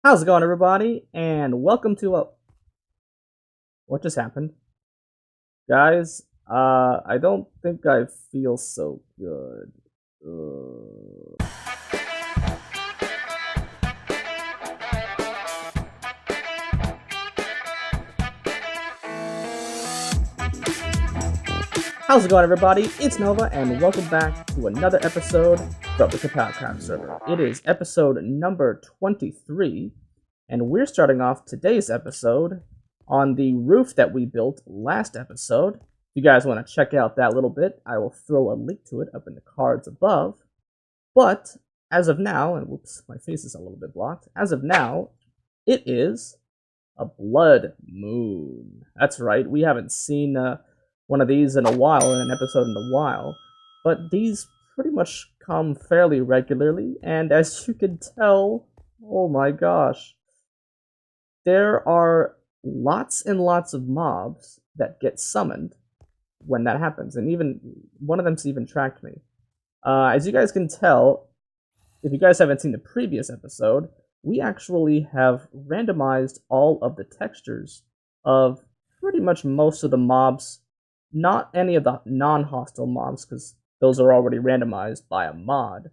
How's it going, everybody? And welcome to a... What just happened? Guys, I don't think I feel so good. How's it going, everybody? It's Nova, and welcome back to another episode from the KerPOWcraft server. It is episode number 23, and we're starting off today's episode on the roof that we built last episode. If you guys want to check out that little bit, I will throw a link to it up in the cards above. But as of now, and whoops, my face is a little bit blocked. As of now, it is a blood moon. That's right, we haven't seen one of these in a while, in an episode in a while, but these pretty much come fairly regularly, and as you can tell, oh my gosh, there are lots and lots of mobs that get summoned when that happens, and even one of them's even tracked me. As you guys can tell, if you guys haven't seen the previous episode, we actually have randomized all of the textures of pretty much most of the mobs. Not any of the non-hostile mobs, because those are already randomized by a mod.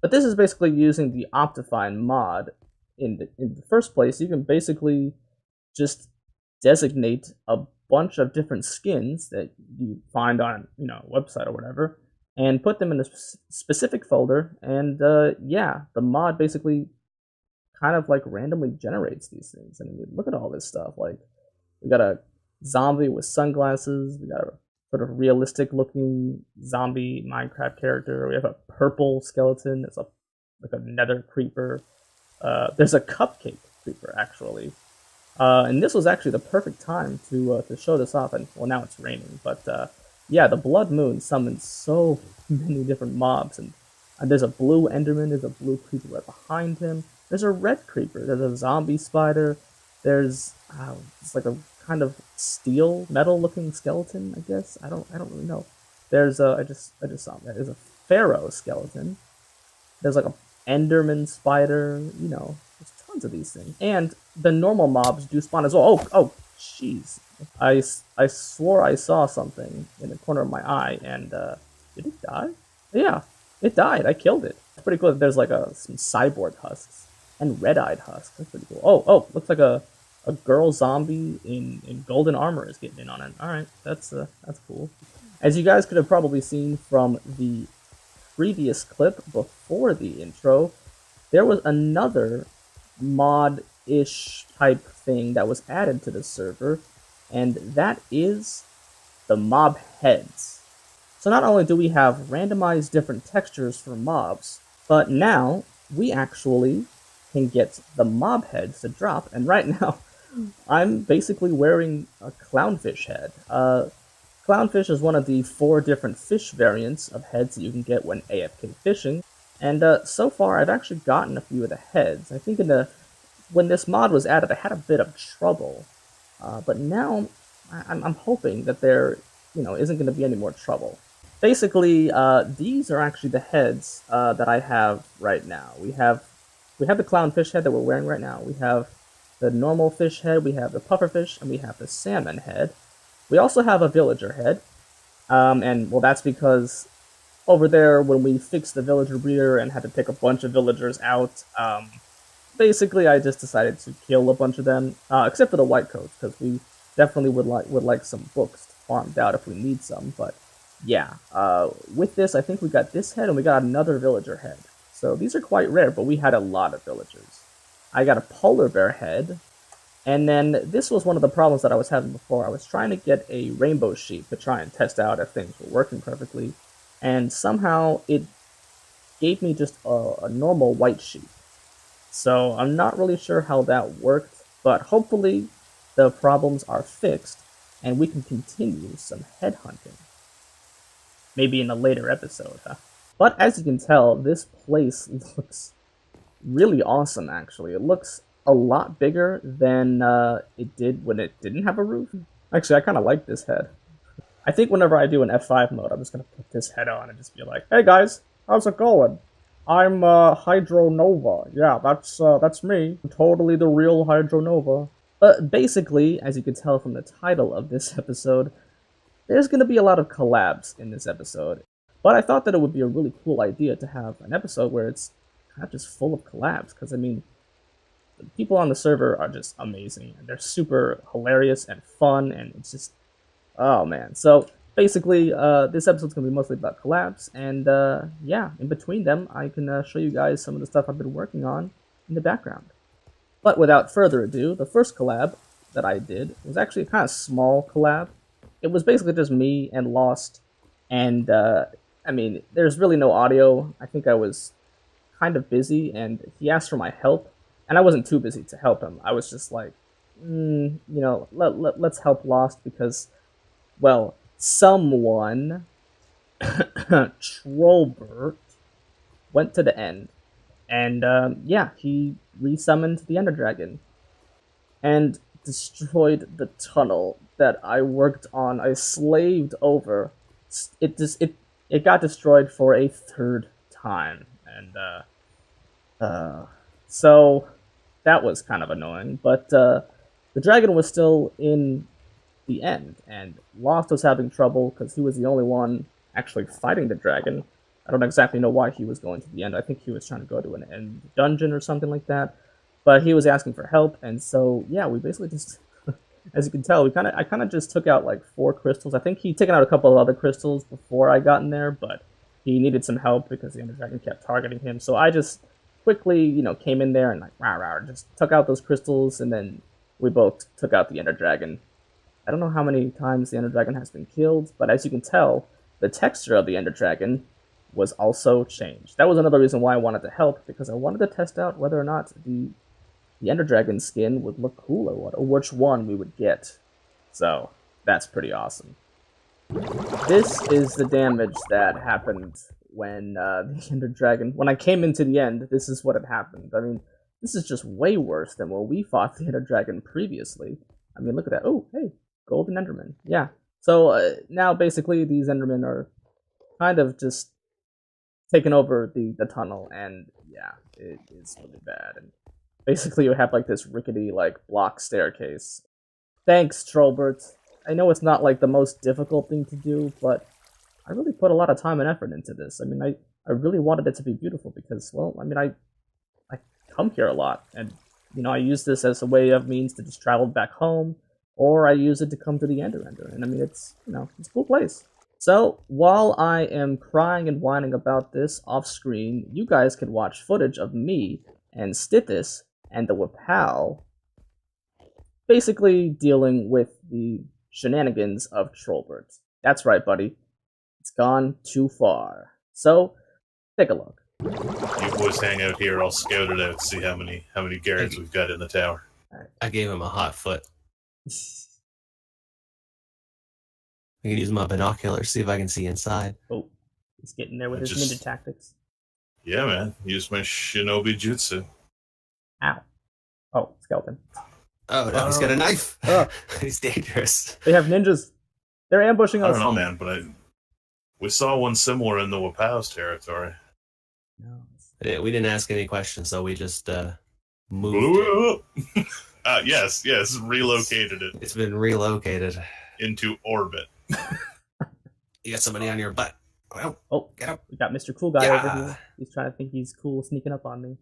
But this is basically using the Optifine mod. In the first place, you can basically just designate a bunch of different skins that you find on, a website or whatever, and put them in a specific folder, and yeah, the mod basically kind of like randomly generates these things. And I mean, look at all this stuff. Like, we got a zombie with sunglasses. We got a sort of realistic looking zombie Minecraft character. We have a purple skeleton. It's like a nether creeper. There's a cupcake creeper actually. And this was actually the perfect time to show this off. And well, now it's raining, but yeah, the blood moon summons so many different mobs. And there's a blue enderman. There's a blue creeper right behind him. There's a red creeper. There's a zombie spider. There's it's like a kind of steel metal looking skeleton, I guess. I don't really know. There's I just saw that. There's a pharaoh skeleton. There's like a enderman spider, there's tons of these things. And the normal mobs do spawn as well. Oh jeez. I swore I saw something in the corner of my eye, and did it die? Yeah, it died. I killed it. It's pretty cool that there's like some cyborg husks and red-eyed husks. That's pretty cool. Oh, looks like a girl zombie in golden armor is getting in on it. Alright, that's cool. As you guys could have probably seen from the previous clip before the intro, there was another mod-ish type thing that was added to the server, and that is the mob heads. So not only do we have randomized different textures for mobs, but now we actually can get the mob heads to drop, and right now I'm basically wearing a clownfish head. Clownfish is one of the 4 different fish variants of heads that you can get when AFK fishing, and so far I've actually gotten a few of the heads. I think when this mod was added, I had a bit of trouble, but now I'm hoping that there isn't going to be any more trouble. Basically, these are actually the heads that I have right now. We have the clownfish head that we're wearing right now. We have the normal fish head, we have the pufferfish, and we have the salmon head. We also have a villager head, and well, that's because over there, when we fixed the villager breeder and had to pick a bunch of villagers out, basically I just decided to kill a bunch of them, except for the white coats, because we definitely would like some books farmed out if we need some. But yeah, with this, I think we got this head and we got another villager head. So these are quite rare, but we had a lot of villagers. I got a polar bear head, and then this was one of the problems that I was having before. I was trying to get a rainbow sheep to try and test out if things were working perfectly, and somehow it gave me just a normal white sheep. So I'm not really sure how that worked, but hopefully the problems are fixed, and we can continue some head hunting. Maybe in a later episode, huh? But as you can tell, this place looks really awesome, actually. It looks a lot bigger than it did when it didn't have a roof. Actually, I kind of like this head. I think whenever I do an F5 mode, I'm just going to put this head on and just be like, hey guys, how's it going? I'm Hydronova. Yeah, that's me. Totally the real Hydronova. But basically, as you can tell from the title of this episode, there's going to be a lot of collabs in this episode. But I thought that it would be a really cool idea to have an episode where it's kind of just full of collabs, because I mean, the people on the server are just amazing, and they're super hilarious and fun, and it's just, oh man. So basically, this episode's gonna be mostly about collabs, and yeah, in between them, I can show you guys some of the stuff I've been working on in the background. But without further ado, the first collab that I did was actually a kind of small collab. It was basically just me and Lost, and I mean, there's really no audio. I think I was kind of busy, and he asked for my help, and I wasn't too busy to help him. I was just like, you know, let's help Lost because, well, someone, Tolbert, went to the end, and yeah, he resummoned the Ender Dragon and destroyed the tunnel that I worked on. I slaved over. It got destroyed for a third time, and so that was kind of annoying. But the dragon was still in the end, and Lost was having trouble because he was the only one actually fighting the dragon. I don't exactly know why he was going to the end. I think he was trying to go to an end dungeon or something like that. But he was asking for help, and so yeah, we basically just, as you can tell, I kind of just took out like 4 crystals. I think he'd taken out a couple of other crystals before I got in there, but he needed some help because the Ender Dragon kept targeting him. So I just quickly, you know, came in there and like just took out those crystals, and then we both took out the Ender Dragon. I don't know how many times the Ender Dragon has been killed, but as you can tell, the texture of the Ender Dragon was also changed. That was another reason why I wanted to help, because I wanted to test out whether or not the Ender Dragon skin would look cool or which one we would get. So that's pretty awesome. This is the damage that happened when the Ender Dragon, when I came into the end, this is what had happened. I mean, this is just way worse than when we fought the Ender Dragon previously. I mean, look at that. Oh, hey, Golden Enderman. Yeah. So now basically these Endermen are kind of just taking over the tunnel, and yeah, it is really bad. And basically you have like this rickety like block staircase. Thanks, Tolbert. I know it's not like the most difficult thing to do, but I really put a lot of time and effort into this. I mean, I really wanted it to be beautiful because, well, I mean, I come here a lot, and you know, I use this as a way of means to just travel back home, or I use it to come to the Ender, and I mean, it's, you know, it's a cool place. So while I am crying and whining about this off screen, you guys can watch footage of me and Stithis and the Whapow basically dealing with the shenanigans of Tolbert. That's right, buddy. It's gone too far. So, take a look. You boys hang out here, I'll scout it out, see how many guards we've got in the tower. Right. I gave him a hot foot. I can use my binoculars, see if I can see inside. Oh, he's getting there with his ninja tactics. Yeah, man. Use my shinobi jutsu. Ow. Oh, skeleton. Oh, no, he's got a knife. He's dangerous. They have ninjas. They're ambushing us. I don't know, man, but we saw one similar in the Wapow's territory. No. Yeah, we didn't ask any questions, so we just moved. Blew it up. Yes, relocated it. It's been relocated. Into orbit. You got somebody on your butt. Oh, get up. We got Mr. Cool Guy over here. He's trying to think he's cool, sneaking up on me.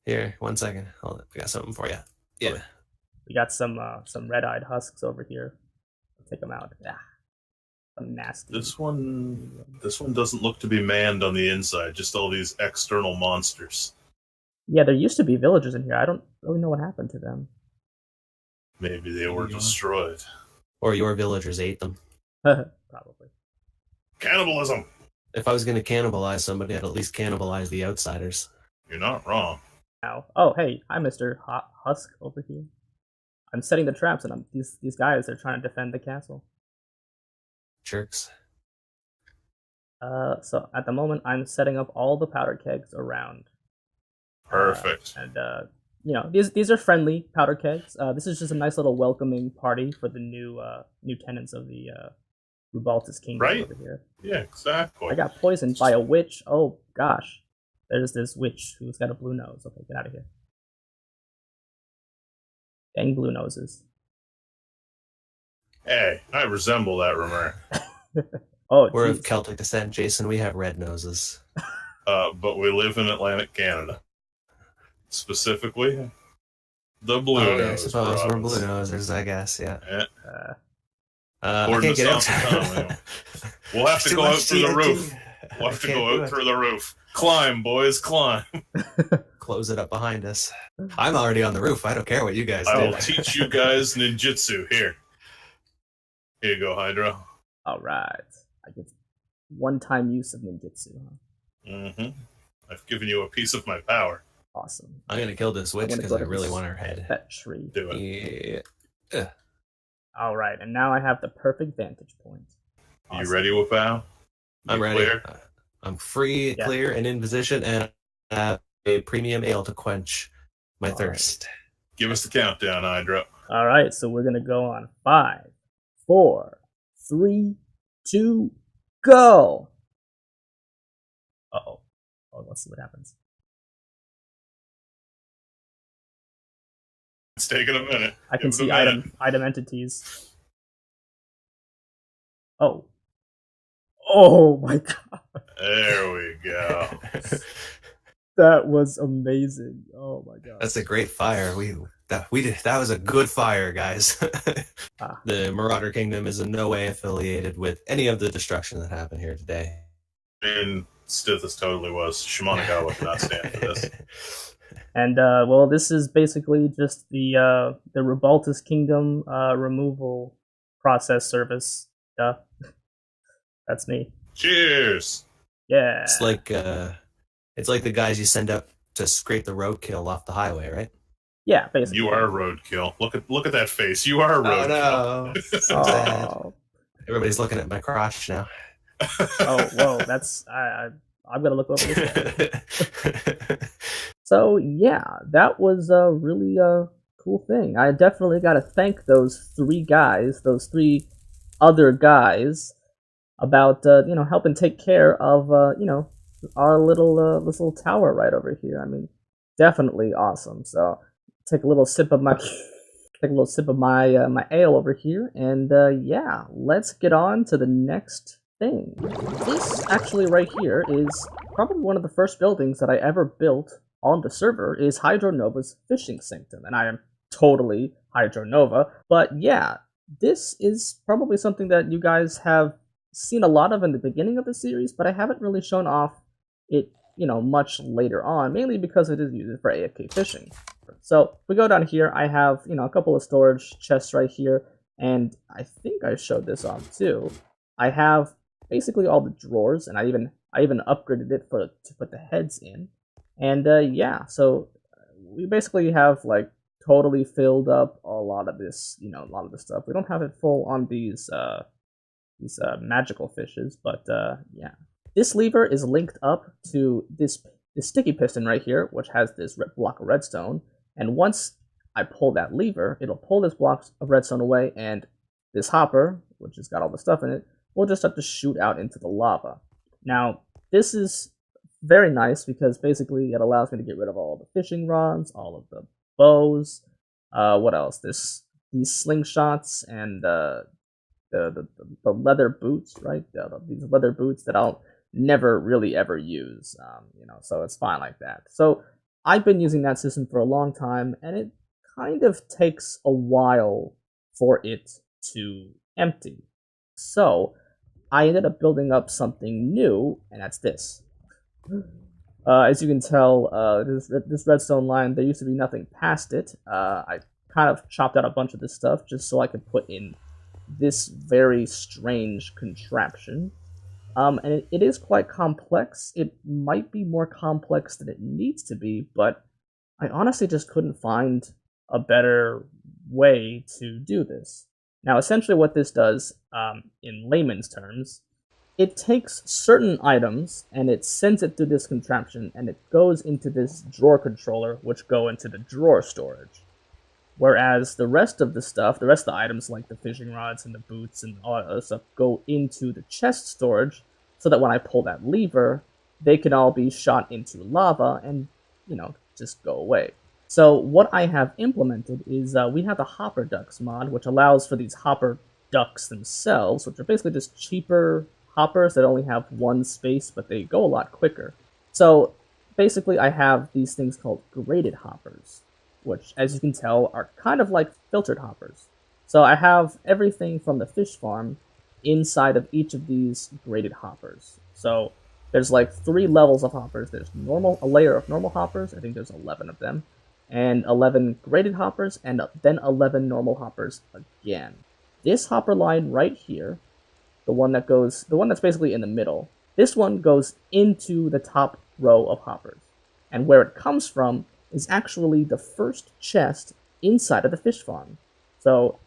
Here, 1 second. Hold it. We got something for you. Yeah. Oh, we got some red-eyed husks over here. I'll take them out. Yeah. Some nasty. This one doesn't look to be manned on the inside, just all these external monsters. Yeah, there used to be villagers in here. I don't really know what happened to them. Maybe they were destroyed. Or your villagers ate them. Probably. Cannibalism! If I was going to cannibalize somebody, I'd at least cannibalize the outsiders. You're not wrong. Ow. Oh, hey, hi, Mr. Husk over here. I'm setting the traps, and these guys are trying to defend the castle. Jerks. So at the moment, I'm setting up all the powder kegs around. Perfect. And you know, these are friendly powder kegs. This is just a nice little welcoming party for the new tenants of the Rubaltus Kingdom over here. Yeah, exactly. I got poisoned by a witch. Oh gosh. There's this witch who's got a blue nose. Okay, get out of here. Dang blue noses. Hey, I resemble that rumor. Oh, We're geez. of Celtic descent, Jason. We have red noses. But we live in Atlantic Canada. Specifically, the blue Yeah, I nose. suppose we're province. blue nosers, I guess. Yeah. Yeah. I According can't to get out. South Antonio. We'll have to Too go out much through the TNT. roof. We'll have to go out through the roof. Climb, boys, climb. Close it up behind us. I'm already on the roof. I don't care what you guys I do. will teach you guys ninjutsu. Here you go, Hydra. All right. I get one-time use of ninjutsu. Huh? Mm-hmm. I've given you a piece of my power. Awesome. I'm gonna kill this witch gonna because go I to really this- want her head. That tree. Do it. Yeah. All right, and now I have the perfect vantage point. You ready, Whapow? I'm You ready. clear? I'm free, Yeah. clear, and in position, and I have a premium ale to quench my All thirst. Give us the countdown, Hydra. All right, so we're gonna go on 5, 4, 3, 2, go. Uh-oh. Oh, let's see what happens. It's taking a minute. I can Give it a see minute. item entities. Oh. Oh my god. There we go. That was amazing. Oh my god. That's a great fire. That was a good fire, guys. Ah. The Marauder Kingdom is in no way affiliated with any of the destruction that happened here today. And Stithis totally was. Shimonagawa cannot stand for this. And well, this is basically just the Rebaltus Kingdom removal process service. That's me. Cheers. Yeah. It's like the guys you send up to scrape the roadkill off the highway, right? Yeah, basically. You are roadkill. Look at that face. You are roadkill. Oh no! So sad. Oh, Everybody's looking at my crotch now. oh, whoa! That's I'm gonna look over this. So yeah, that was a really cool thing. I definitely got to thank those three other guys, about helping take care of our this little tower right over here. I mean, definitely awesome. So take a little sip of my my ale over here, and yeah, let's get on to the next thing. This actually right here is probably one of the first buildings that I ever built on the server. Is Hydronova's fishing sanctum, and I am totally Hydronova. But yeah, this is probably something that you guys have seen a lot of in the beginning of the series, but I haven't really shown off it, much later on, mainly because it is used for AFK fishing. So we go down here, I have, a couple of storage chests right here, and I think I showed this off too. I have basically all the drawers, and I even upgraded it to put the heads in. And yeah, so we basically have like totally filled up a lot of this, a lot of the stuff. We don't have it full on these magical fishes, but yeah. This lever is linked up to this sticky piston right here, which has this block of redstone. And once I pull that lever, it'll pull this block of redstone away, and this hopper, which has got all the stuff in it, will just have to shoot out into the lava. Now, this is very nice because basically it allows me to get rid of all the fishing rods, all of the bows, what else? These slingshots and the leather boots, right? These leather boots that I'll never really ever use, so it's fine like that. So I've been using that system for a long time, and it kind of takes a while for it to empty. So I ended up building up something new, and that's this. As you can tell, this redstone line, there used to be nothing past it. I kind of chopped out a bunch of this stuff just so I could put in this very strange contraption. And it is quite complex. It might be more complex than it needs to be, but I honestly just couldn't find a better way to do this. Now, essentially what this does, in layman's terms, it takes certain items and it sends it through this contraption, and it goes into this drawer controller, which go into the drawer storage. Whereas the rest of the items like the fishing rods and the boots and all that other stuff go into the chest storage, so that when I pull that lever, they can all be shot into lava and, just go away. So what I have implemented is we have a hopper ducks mod, which allows for these hopper ducks themselves, which are basically just cheaper hoppers that only have one space, but they go a lot quicker. So basically I have these things called graded hoppers, which, as you can tell, are kind of like filtered hoppers. So I have everything from the fish farm inside of each of these graded hoppers. So there's like 3 levels of hoppers. There's a layer of normal hoppers. I think there's 11 of them, and 11 graded hoppers, and then 11 normal hoppers again. This hopper line right here, the one that's basically in the middle, this one goes into the top row of hoppers. And where it comes from is actually the first chest inside of the fish farm. So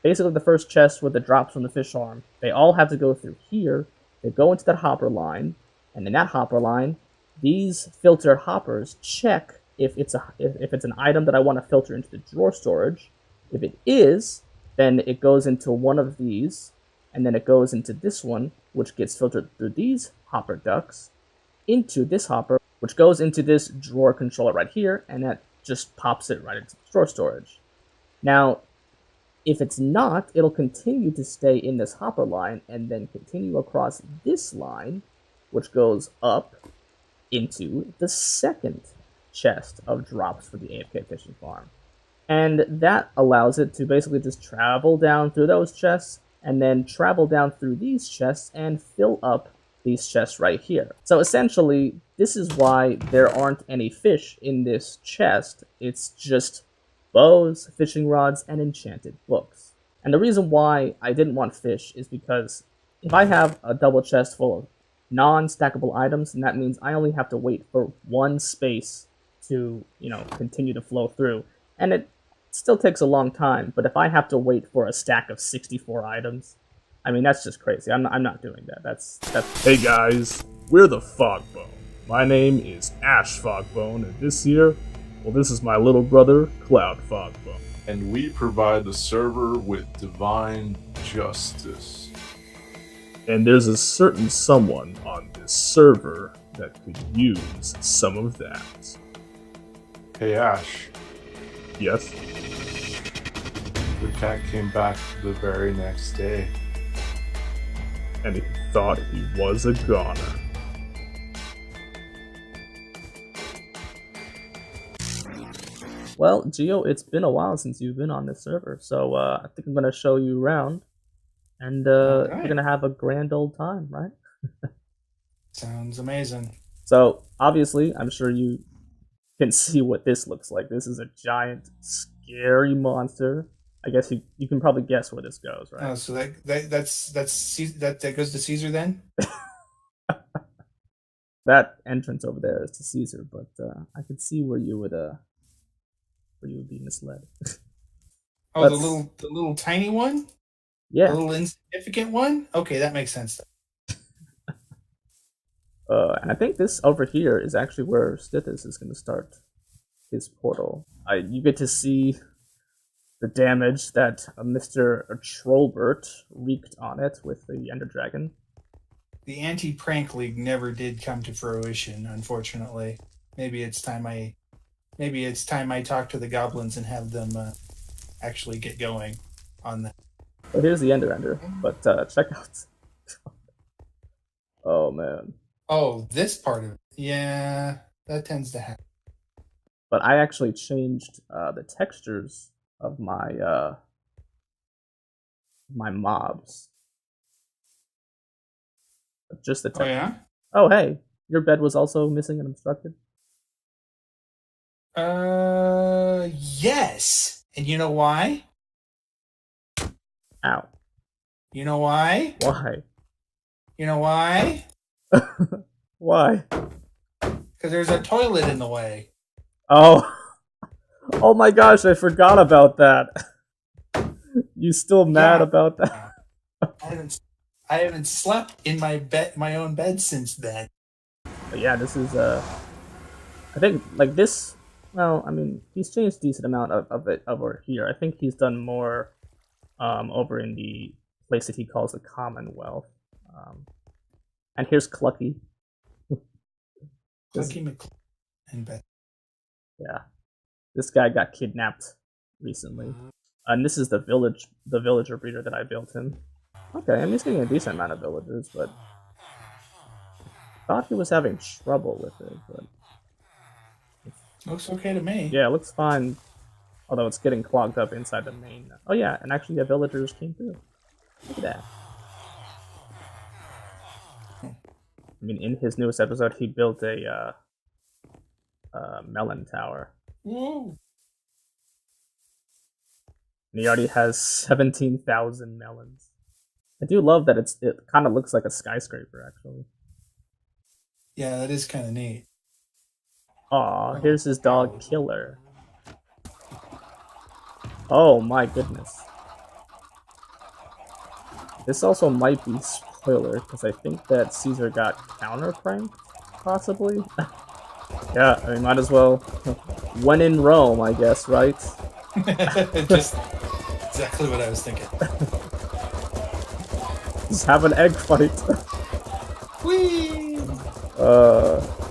basically the first chest with the drops from the fish farm, they all have to go through here. They go into that hopper line, and in that hopper line, these filter hoppers check if it's an item that I want to filter into the drawer storage. If it is, then it goes into one of these, and then it goes into this one, which gets filtered through these hopper ducts, into this hopper, which goes into this drawer controller right here, and that just pops it right into the drawer storage. Now, if it's not, it'll continue to stay in this hopper line, and then continue across this line, which goes up into the second chest of drops for the AFK fishing farm. And that allows it to basically just travel down through those chests, and then travel down through these chests and fill up these chests right here. So essentially, this is why there aren't any fish in this chest. It's just bows, fishing rods, and enchanted books. And the reason why I didn't want fish is because if I have a double chest full of non-stackable items, and that means I only have to wait for one space to, continue to flow through. And it still takes a long time, but if I have to wait for a stack of 64 items, I mean, that's just crazy. I'm not doing that. That's. Hey guys, we're the Fogbone. My name is Ash Fogbone, and this is my little brother, Cloud Fogbone. And we provide the server with divine justice. And there's a certain someone on this server that could use some of that. Hey Ash, Yes? the cat came back the very next day. And he thought he was a goner. Well, Geo, it's been a while since you've been on this server, so I think I'm going to show you around, and Alright. you're going to have a grand old time, right? Sounds amazing. So, obviously, I'm sure you can see what this looks like. This is a giant, scary monster. I guess you can probably guess where this goes, right? Oh, so that goes to Caesar then? That entrance over there is to Caesar, but I could see where you would be misled. Oh, Let's- the little tiny one? Yeah. The little insignificant one? Okay, that makes sense. And I think this over here is actually where Stithis is going to start his portal. You get to see the damage that Mr. Tolbert wreaked on it with the Ender Dragon. The anti-prank league never did come to fruition, unfortunately. Maybe it's time I talk to the goblins and have them actually get going on that. But here's the Ender, but check out. Oh man. Oh, this part of it. Yeah, that tends to happen. But I actually changed the textures of my my mobs. Just the Oh, text. yeah? Oh hey, your bed was also missing and obstructed. Yes. And you know why? Ow. You know why? Why? You know why? Why? Because there's a toilet in the way. Oh. Oh my gosh, I forgot about that. You still mad Yeah. about that? I haven't slept in my own bed since then. But yeah, this is I think like this. Well, I mean, he's changed a decent amount of it over here. I think he's done more over in the place that he calls the Commonwealth. And here's Clucky. Lucky McClure and Beth. Yeah, this guy got kidnapped recently, and this is the villager breeder that I built him. Okay, I mean he's getting a decent amount of villagers, but thought he was having trouble with it. But Looks okay to me. yeah, it looks fine. Although it's getting clogged up inside the main. Oh yeah, and actually the villagers came through. Look at that. I mean, in his newest episode, he built a melon tower. Whoa. And he already has 17,000 melons. I do love that it kind of looks like a skyscraper, actually. Yeah, that is kind of neat. Aw, here's his dog, Killer. Oh my goodness. This also might be spoiler, because I think that Caesar got counter-pranked, possibly? Yeah, I mean, might as well. When in Rome, I guess, right? Just exactly what I was thinking. Just have an egg fight. Whee!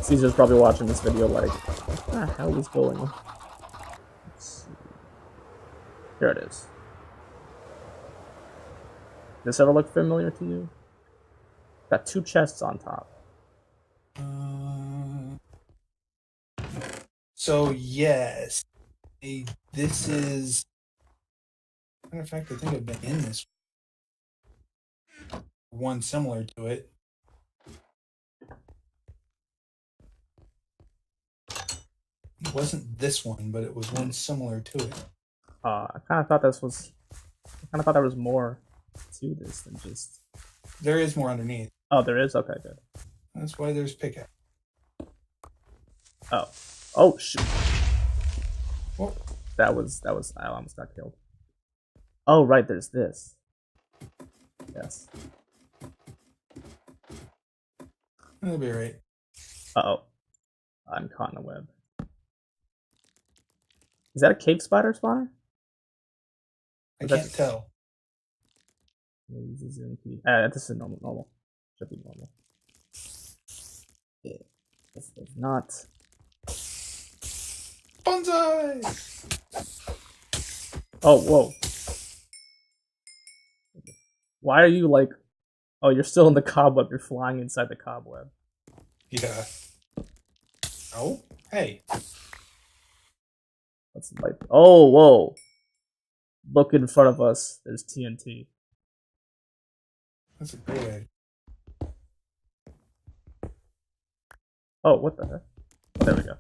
Caesar's probably watching this video like, what the hell is going on? Let's see. Here it is. Does this ever look familiar to you? Got 2 chests on top. So yes, this is. Matter of fact, I think I've been in this one similar to it. It wasn't this one, but it was one similar to it. I kind of thought there was more to this than just. There is more underneath. Oh, there is. Okay, good. That's why there's pickaxe. Oh shoot! Oh. That was. I almost got killed. Oh right, there's this. Yes. That'll be right. Uh-oh. I'm caught in a web. Is that a cave spider spawner? I can't tell. Use the zoom key. This is normal. Should be normal. Yeah. This is not. Bonsai! Oh, whoa. Why are you like... Oh, you're still in the cobweb. You're flying inside the cobweb. Yeah. Oh, hey. Let's light... Oh, whoa. Look in front of us. There's TNT. That's a great idea. Oh, what the heck? Oh, there we go.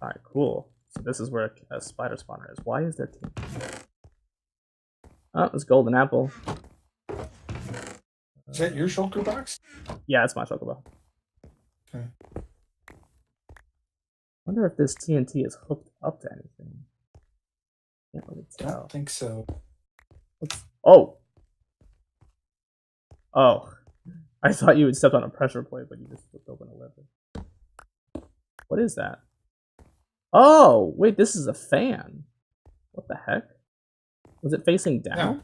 Alright, cool. So this is where a spider spawner is. Why is there TNT? Oh, it's golden apple. Is that your shulker box? Yeah, it's my chocobo. Okay. Wonder if this TNT is hooked up to anything. Can't really tell. Don't think so. Oh! Oh. I thought you had stepped on a pressure plate, but you just flipped open a lid. What is that? Oh! Wait, this is a fan. What the heck? Was it facing down?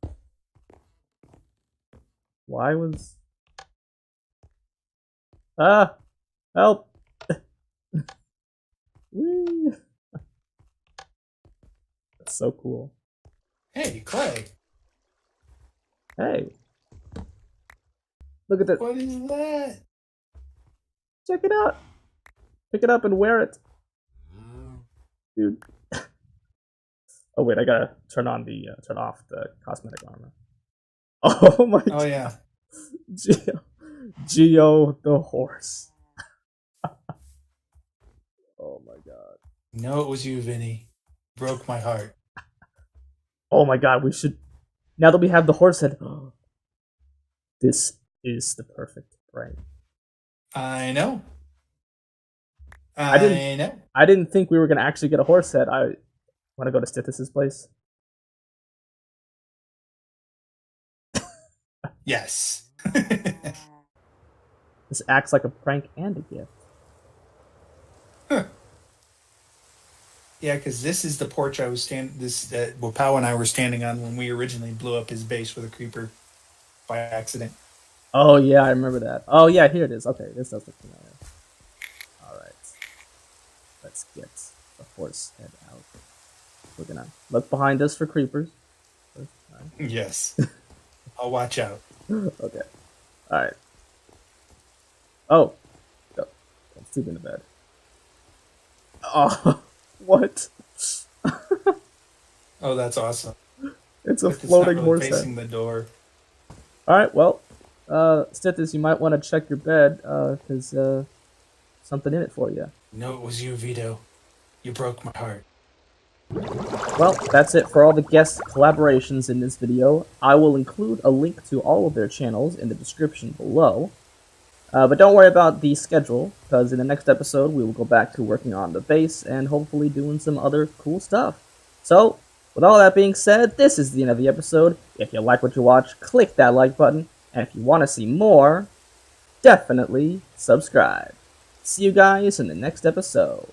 Yeah. Why was... Ah! Help! Whee! That's so cool. Hey, Clay. Hey! Look at that. What is that? Check it out! Pick it up and wear it. Dude. Oh wait, I gotta turn off the cosmetic armor. Oh my god. Oh yeah. Geo the horse. Oh my god. No, it was you, Vinny. Broke my heart. Oh my god, we should, now that we have the horse head, this is the perfect prank. I know. I didn't think we were gonna actually get a horse head. I want to go to Stithis' place. Yes. This acts like a prank and a gift. Huh. Yeah, because this is the porch I was that Whapow and I were standing on when we originally blew up his base with a creeper. by accident. Oh yeah, I remember that. Oh yeah, here it is. Okay, this does look familiar. All right, let's get the horse head out. We're gonna look behind us for creepers. Yes. I'll watch out. Okay. All right. Oh, don't sleep in the bed. Oh, what? Oh, that's awesome. It's a It's not floating really horse head. facing the door. All right, well, Stithis, you might want to check your bed, because something in it for you. No, it was you, Vito. You broke my heart. Well, that's it for all the guest collaborations in this video. I will include a link to all of their channels in the description below. But don't worry about the schedule, because in the next episode we will go back to working on the base and hopefully doing some other cool stuff. So, with all that being said, this is the end of the episode. If you like what you watch, click that like button, and if you want to see more, definitely subscribe. See you guys in the next episode.